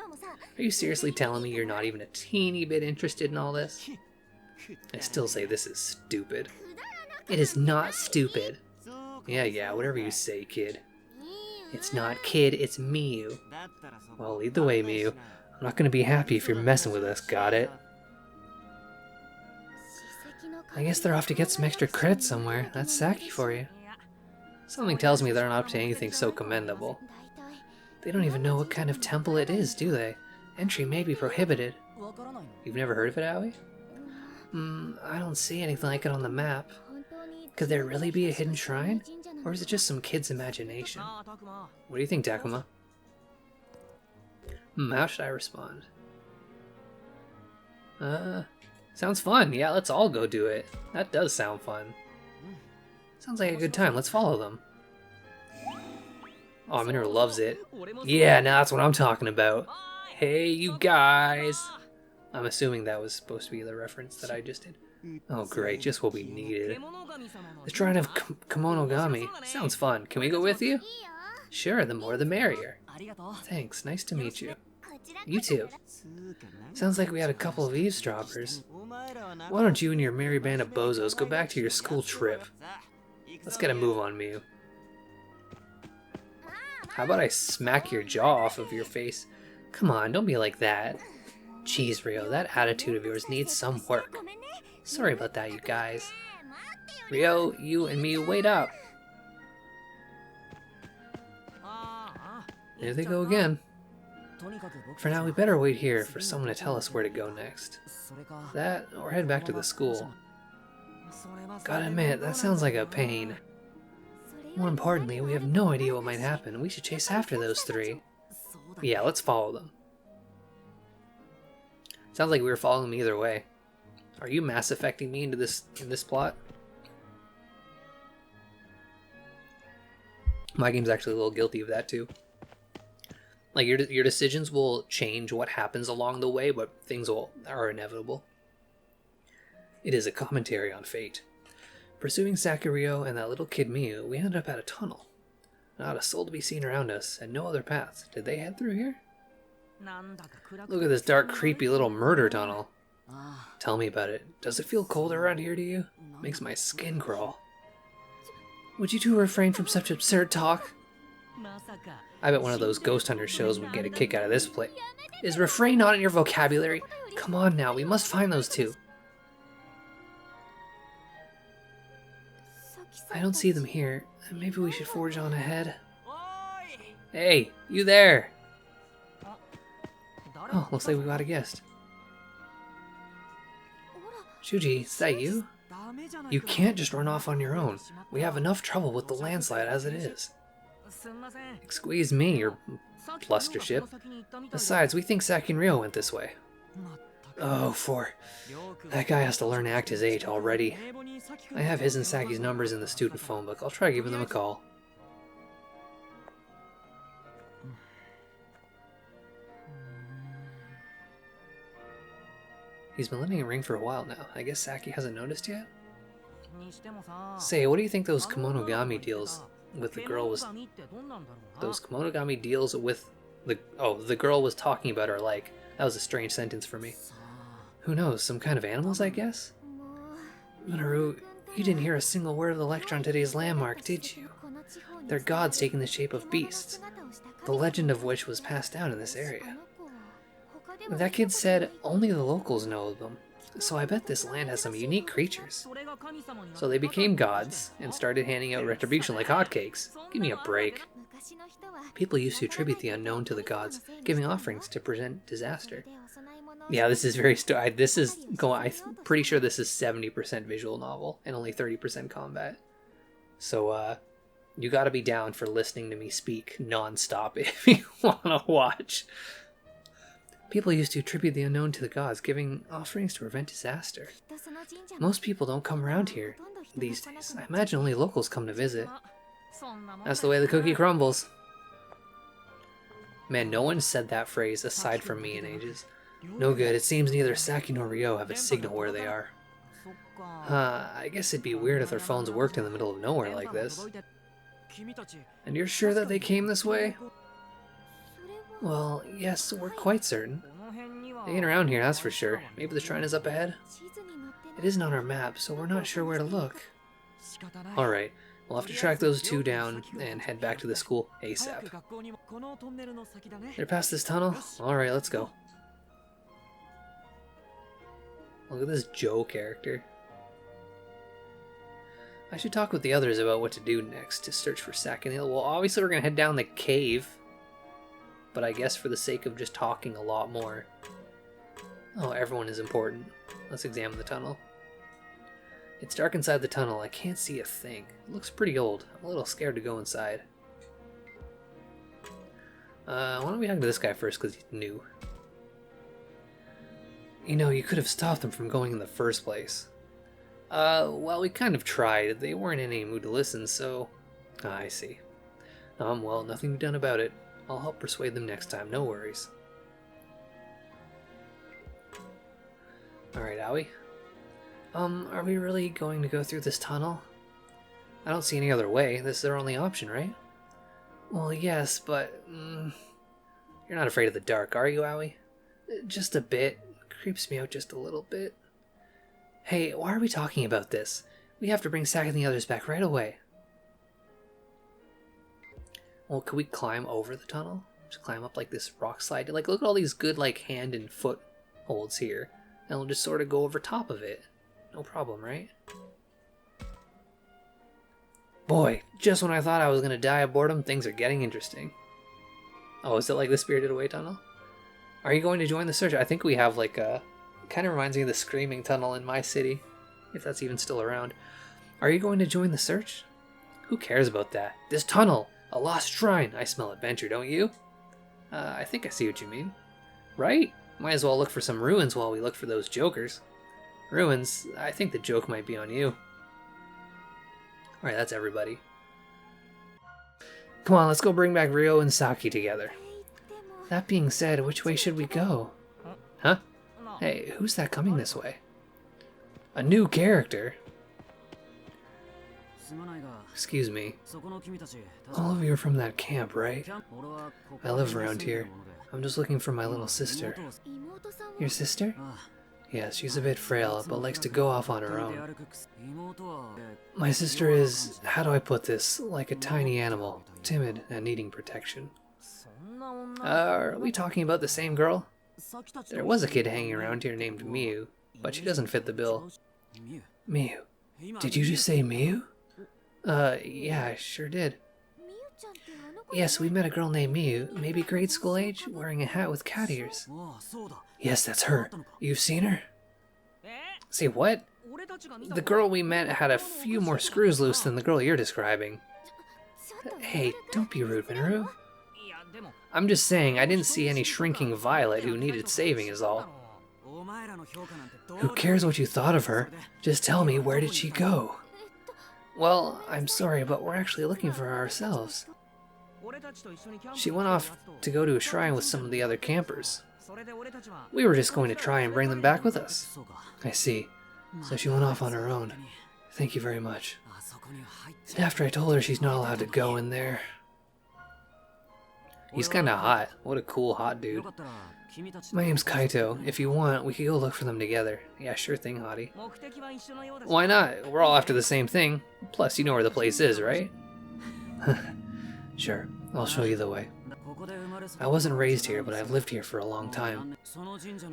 Are you seriously telling me you're not even a teeny bit interested in all this? I still say this is stupid. It is not stupid. Yeah, whatever you say, kid. It's not kid, it's Miyu. Well, lead the way, Miyu. I'm not gonna be happy if you're messing with us, got it? I guess they're off to get some extra credit somewhere. That's Saki for you. Something tells me they're not up to anything so commendable. They don't even know what kind of temple it is, do they? Entry may be prohibited. You've never heard of it, Aoi? I don't see anything like it on the map. Could there really be a hidden shrine? Or is it just some kid's imagination? What do you think, Takuma? How should I respond? Sounds fun. Yeah, let's all go do it. That does sound fun. Sounds like a good time. Let's follow them. Oh, Minor loves it. Yeah, now that's what I'm talking about. Hey, you guys. I'm assuming that was supposed to be the reference that I just did. Oh, great. Just what we needed. The Shrine of Kemonogami. Sounds fun. Can we go with you? Sure, the more the merrier. Thanks. Nice to meet you. You too. Sounds like we had a couple of eavesdroppers. Why don't you and your merry band of bozos go back to your school trip? Let's get a move on, Miyu. How about I smack your jaw off of your face? Come on, don't be like that. Jeez, Ryo, that attitude of yours needs some work. Sorry about that, you guys. Ryo, you and Miyu, wait up. There they go again. For now, we better wait here for someone to tell us where to go next. That, or head back to the school. Gotta admit, that sounds like a pain. More importantly, we have no idea what might happen. We should chase after those three. Yeah, let's follow them. Sounds like we were following them either way. Are you mass affecting me into this plot? My game's actually a little guilty of that too. Like your decisions will change what happens along the way, but things are inevitable. It is a commentary on fate. Pursuing Sakurio and that little kid Miyu, we ended up at a tunnel. Not a soul to be seen around us, and no other paths. Did they head through here? Look at this dark, creepy little murder tunnel. Tell me about it. Does it feel cold around here to you? Makes my skin crawl. Would you two refrain from such absurd talk? I bet one of those ghost hunter shows would get a kick out of this play. Is refrain not in your vocabulary? Come on now, we must find those two. I don't see them here. Maybe we should forge on ahead. Hey, you there! Oh, looks like we got a guest. Shuji, is that you? You can't just run off on your own. We have enough trouble with the landslide as it is. Excuse me, your blustership. Besides, we think Saki and Ryo went this way. Oh, that guy has to learn to act his age already. I have his and Saki's numbers in the student phone book. I'll try giving them a call. He's been letting it ring for a while now. I guess Saki hasn't noticed yet? Say, what do you think those Kemonogami deals with the girl was... Those Kemonogami deals with the... Oh, the girl was talking about are like. That was a strange sentence for me. Who knows, some kind of animals, I guess? Minoru, you didn't hear a single word of the lecture on today's landmark, did you? They're gods taking the shape of beasts, the legend of which was passed down in this area. That kid said only the locals know of them, so I bet this land has some unique creatures. So they became gods and started handing out retribution like hotcakes. Give me a break. People used to attribute the unknown to the gods, giving offerings to prevent disaster. Yeah, this is very I'm pretty sure this is 70% visual novel and only 30% combat. So you gotta be down for listening to me speak non-stop if you wanna watch. People used to attribute the unknown to the gods, giving offerings to prevent disaster. Most people don't come around here these days. I imagine only locals come to visit. That's the way the cookie crumbles. Man, no one said that phrase aside from me in ages. No good, it seems neither Saki nor Ryo have a signal where they are. Huh, I guess it'd be weird if their phones worked in the middle of nowhere like this. And you're sure that they came this way? Well, yes, we're quite certain. They ain't around here, that's for sure. Maybe the shrine is up ahead? It isn't on our map, so we're not sure where to look. Alright, we'll have to track those two down and head back to the school ASAP. They're past this tunnel? Alright, let's go. Look at this Joe character. I should talk with the others about what to do next to search for Saki. Well, obviously we're going to head down the cave. But I guess for the sake of just talking a lot more. Oh, everyone is important. Let's examine the tunnel. It's dark inside the tunnel. I can't see a thing. It looks pretty old. I'm a little scared to go inside. Why don't we talk to this guy first because he's new. You know, you could have stopped them from going in the first place. Well, we kind of tried. They weren't in any mood to listen, so... I see. Well, nothing to be done about it. I'll help persuade them next time, no worries. Alright, Aoi. Are we really going to go through this tunnel? I don't see any other way. This is our only option, right? Well, yes, but... you're not afraid of the dark, are you, Aoi? Just a bit. Creeps me out just a little bit. Hey, why are we talking about this? We have to bring Saki and the others back right away. Well, could we climb over the tunnel? Just climb up like this rock slide? Like, look at all these good, like, hand and foot holds here. And we'll just sort of go over top of it. No problem, right? Boy, just when I thought I was going to die of boredom, things are getting interesting. Oh, is it like the Spirited Away tunnel? Are you going to join the search? I think we have, like, a... Kind of reminds me of the Screaming Tunnel in my city. If that's even still around. Are you going to join the search? Who cares about that? This tunnel! A lost shrine! I smell adventure, don't you? I think I see what you mean. Right? Might as well look for some ruins while we look for those jokers. Ruins? I think the joke might be on you. Alright, that's everybody. Come on, let's go bring back Ryo and Saki together. That being said, which way should we go? Huh? Hey, who's that coming this way? A new character? Excuse me. All of you are from that camp, right? I live around here. I'm just looking for my little sister. Your sister? Yes, she's a bit frail, but likes to go off on her own. My sister is, how do I put this, like a tiny animal, timid and needing protection. Are we talking about the same girl? There was a kid hanging around here named Miu, but she doesn't fit the bill. Miu. Did you just say Miu? Yeah, I sure did. Yes, we met a girl named Miu, maybe grade school age, wearing a hat with cat ears. Yes, that's her. You've seen her? Say what? The girl we met had a few more screws loose than the girl you're describing. Hey, don't be rude, Minoru. I'm just saying, I didn't see any shrinking Violet who needed saving is all. Who cares what you thought of her? Just tell me, where did she go? Well, I'm sorry, but we're actually looking for her ourselves. She went off to go to a shrine with some of the other campers. We were just going to try and bring them back with us. I see. So she went off on her own. Thank you very much. And after I told her she's not allowed to go in there... He's kinda hot. What a cool hot dude. My name's Kaito. If you want, we could go look for them together. Yeah, sure thing, hottie. Why not? We're all after the same thing. Plus, you know where the place is, right? Sure, I'll show you the way. I wasn't raised here, but I've lived here for a long time.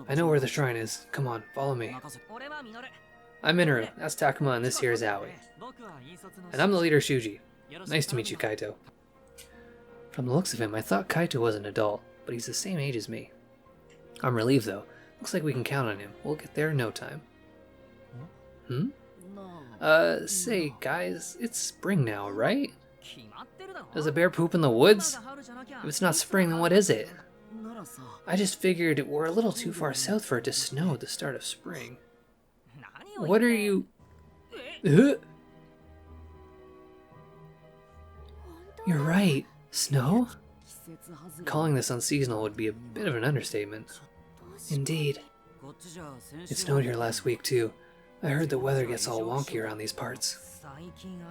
I know where the shrine is. Come on, follow me. I'm Minoru. That's Takuma, and this here is Aoi. And I'm the leader, Shuji. Nice to meet you, Kaito. From the looks of him, I thought Kaito was an adult, but he's the same age as me. I'm relieved, though. Looks like we can count on him. We'll get there in no time. Say, guys, it's spring now, right? Does a bear poop in the woods? If it's not spring, then what is it? I just figured we're a little too far south for it to snow at the start of spring. What are you... You're right. Snow? Calling this unseasonal would be a bit of an understatement. Indeed. It snowed here last week too. I heard the weather gets all wonky around these parts.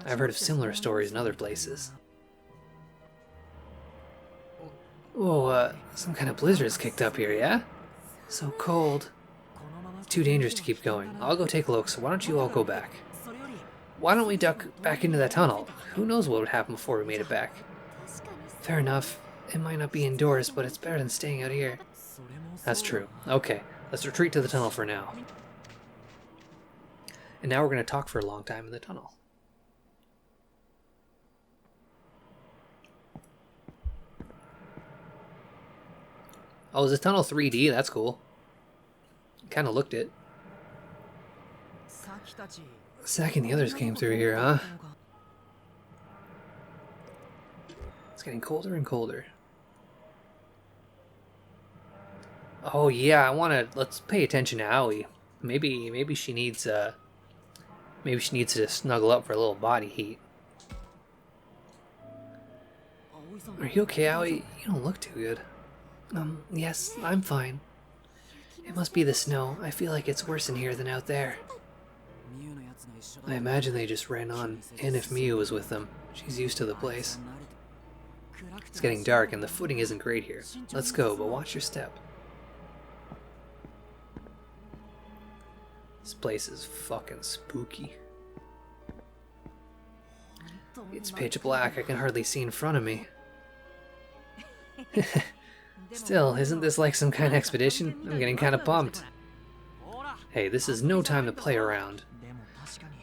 I've heard of similar stories in other places. Whoa, some kind of blizzard's kicked up here, yeah? So cold. It's too dangerous to keep going. I'll go take a look, so why don't you all go back? Why don't we duck back into that tunnel? Who knows what would happen before we made it back? Fair enough. It might not be indoors, but it's better than staying out here. That's true. Okay, let's retreat to the tunnel for now. And now we're going to talk for a long time in the tunnel. Oh, is this tunnel 3D? That's cool. Kind of looked it. Saki and the others came through here, huh? It's getting colder and colder. Oh yeah, let's pay attention to Aoi. Maybe she needs to snuggle up for a little body heat. Are you okay, Aoi? You don't look too good. Yes, I'm fine. It must be the snow. I feel like it's worse in here than out there. I imagine they just ran on, and if Miu was with them, she's used to the place. It's getting dark and the footing isn't great here. Let's go, but watch your step. This place is fucking spooky. It's pitch black, I can hardly see in front of me. Still, isn't this like some kind of expedition? I'm getting kind of pumped. Hey, this is no time to play around.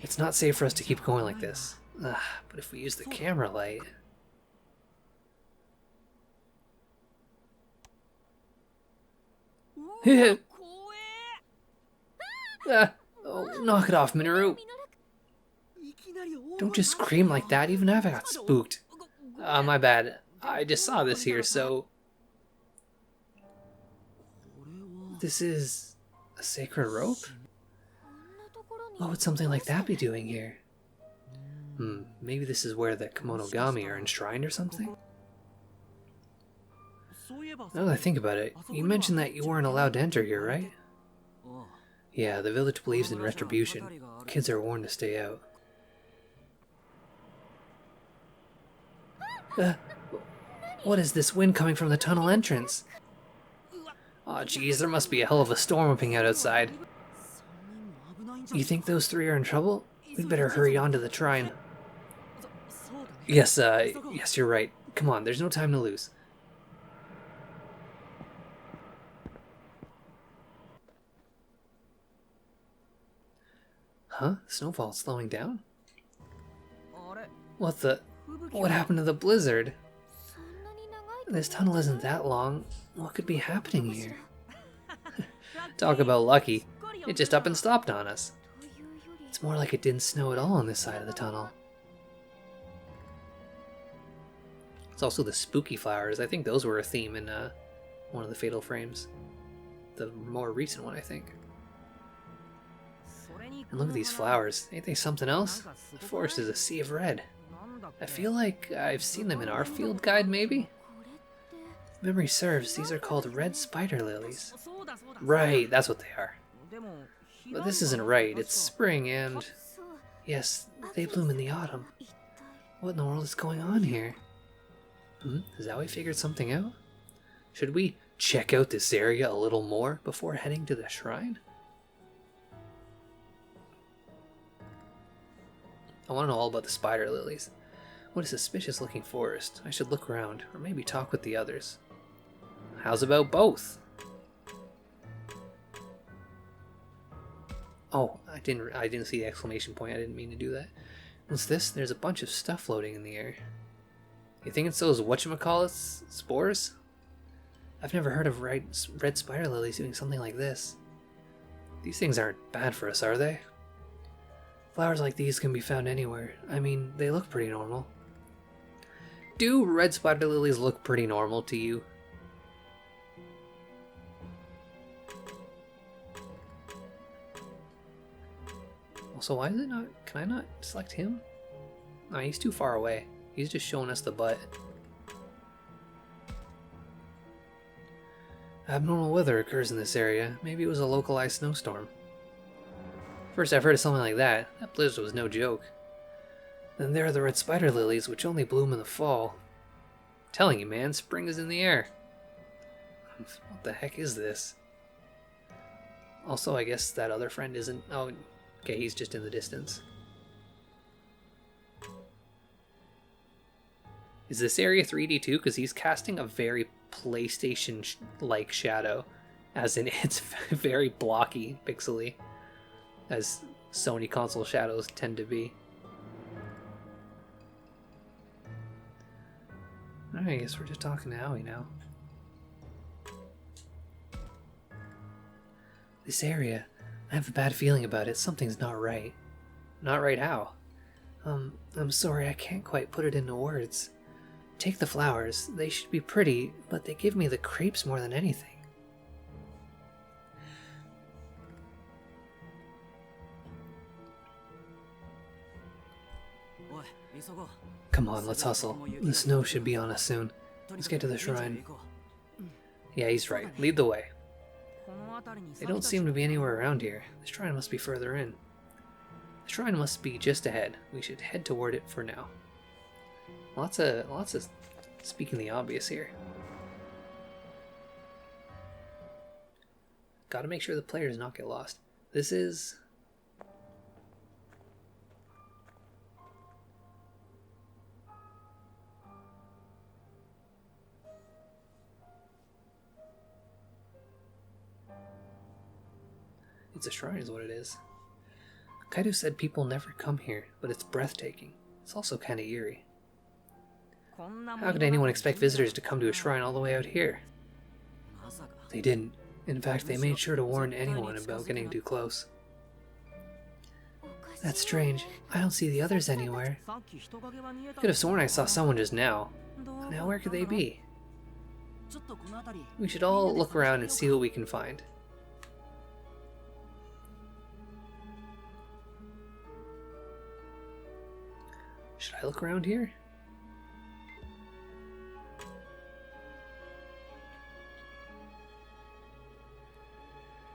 It's not safe for us to keep going like this. But if we use the camera light... oh, knock it off, Minoru. Don't just scream like that, even I got spooked. My bad. I just saw this here, so... This is a sacred rope? What would something like that be doing here? Maybe this is where the Kemonogami are enshrined or something? Now that I think about it, you mentioned that you weren't allowed to enter here, right? Yeah, the village believes in retribution. Kids are warned to stay out. What is this wind coming from the tunnel entrance? Aw, geez, there must be a hell of a storm whipping out outside. You think those three are in trouble? We'd better hurry on to the shrine. Yes, you're right. Come on, there's no time to lose. Huh? Snowfall's slowing down? What happened to the blizzard? This tunnel isn't that long. What could be happening here? Talk about lucky. It just up and stopped on us. It's more like it didn't snow at all on this side of the tunnel. It's also the spooky flowers. I think those were a theme in one of the Fatal Frames. The more recent one, I think. And look at these flowers. Ain't they something else? The forest is a sea of red. I feel like I've seen them in our field guide, maybe? If memory serves, these are called red spider lilies. Right, that's what they are. But this isn't right. It's spring and... Yes, they bloom in the autumn. What in the world is going on here? Has Aoi figured something out? Should we check out this area a little more before heading to the shrine? I want to know all about the spider lilies. What a suspicious looking forest. I should look around, or maybe talk with the others. How's about both? Oh, I didn't see the exclamation point. I didn't mean to do that. What's this? There's a bunch of stuff floating in the air. You think it's those whatchamacallits spores? I've never heard of red spider lilies doing something like this. These things aren't bad for us, are they? Flowers like these can be found anywhere. I mean, they look pretty normal. Do red spider lilies look pretty normal to you? Also, why is it not... Can I not select him? No, he's too far away. He's just showing us the butt. Abnormal weather occurs in this area. Maybe it was a localized snowstorm. First I've heard of something like that. That blizzard was no joke. Then there are the red spider lilies, which only bloom in the fall. I'm telling you, man, spring is in the air. What the heck is this? Also, I guess that other friend isn't... Oh, okay, he's just in the distance. Is this area 3D too? Because he's casting a very PlayStation-like shadow. As in, it's very blocky, pixely. As Sony console shadows tend to be. Alright, I guess we're just talking to Aoi now. This area, I have a bad feeling about it. Something's not right. Not right how? I'm sorry, I can't quite put it into words. Take the flowers. They should be pretty, but they give me the creeps more than anything. Come on, let's hustle. The snow should be on us soon. Let's get to the shrine. Yeah, he's right. Lead the way. They don't seem to be anywhere around here. The shrine must be further in. The shrine must be just ahead. We should head toward it for now. Lots of speaking the obvious here. Gotta make sure the player does not get lost. This is... It's a shrine is what it is. Kaido said people never come here, but it's breathtaking. It's also kinda eerie. How could anyone expect visitors to come to a shrine all the way out here? They didn't. In fact, they made sure to warn anyone about getting too close. That's strange. I don't see the others anywhere. I could have sworn I saw someone just now. Now where could they be? We should all look around and see what we can find. Should I look around here?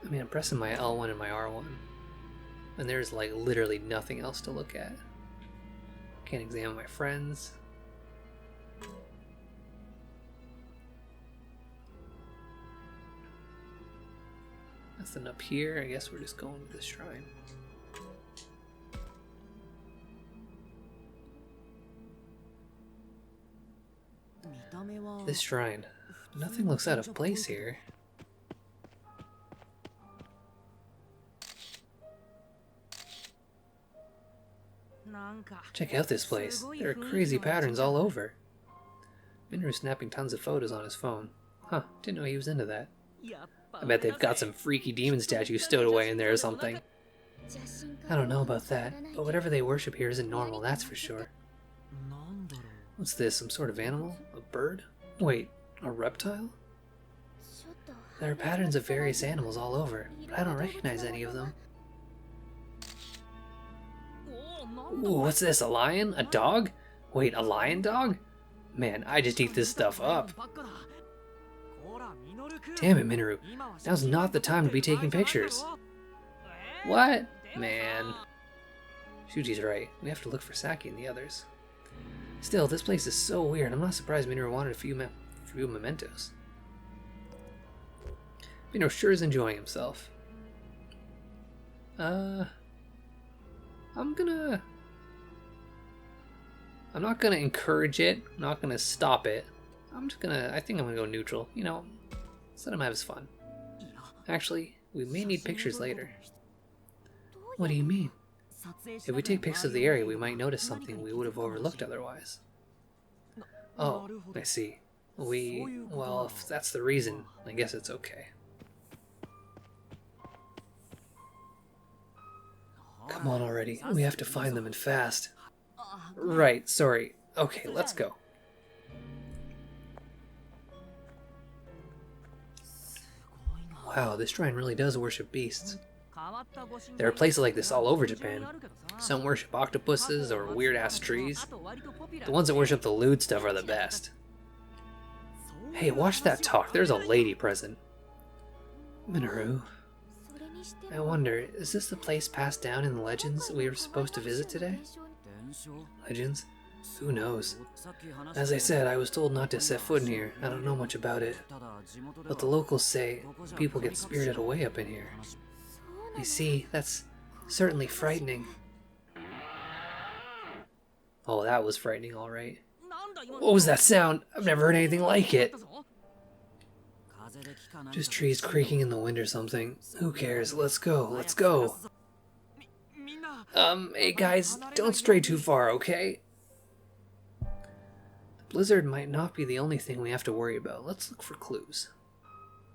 I mean, I'm pressing my L1 and my R1, and there's like literally nothing else to look at. Can't examine my friends. Nothing up here. I guess we're just going to the shrine. This shrine. Nothing looks out of place here. Check out this place. There are crazy patterns all over. Minoru's snapping tons of photos on his phone. Huh, didn't know he was into that. I bet they've got some freaky demon statues stowed away in there or something. I don't know about that, but whatever they worship here isn't normal, that's for sure. What's this, some sort of animal? A bird? Wait, a reptile? There are patterns of various animals all over, but I don't recognize any of them. Ooh, what's this, a lion? A dog? Wait, a lion dog? Man, I just eat this stuff up. Damn it, Minoru. Now's not the time to be taking pictures. What? Man. Shuji's right. We have to look for Saki and the others. Still, this place is so weird. I'm not surprised Minoru wanted a few mementos. Minoru sure is enjoying himself. I'm not gonna encourage it. I'm not gonna stop it. I think I'm gonna go neutral. You know, let's let him have his fun. Actually, we may need pictures later. What do you mean? If we take pics of the area, we might notice something we would have overlooked otherwise. Oh, I see. Well, if that's the reason, I guess it's okay. Come on already, we have to find them and fast. Right, sorry. Okay, let's go. Wow, this shrine really does worship beasts. There are places like this all over Japan. Some worship octopuses or weird-ass trees. The ones that worship the lewd stuff are the best. Hey, watch that talk. There's a lady present. Minoru, I wonder, is this the place passed down in the legends we were supposed to visit today? Legends? Who knows? As I said, I was told not to set foot in here. I don't know much about it. But the locals say people get spirited away up in here. I see. That's certainly frightening. Oh, that was frightening, alright. What was that sound? I've never heard anything like it. Just trees creaking in the wind or something. Who cares? Let's go. Let's go. Hey guys, don't stray too far, okay? The blizzard might not be the only thing we have to worry about. Let's look for clues.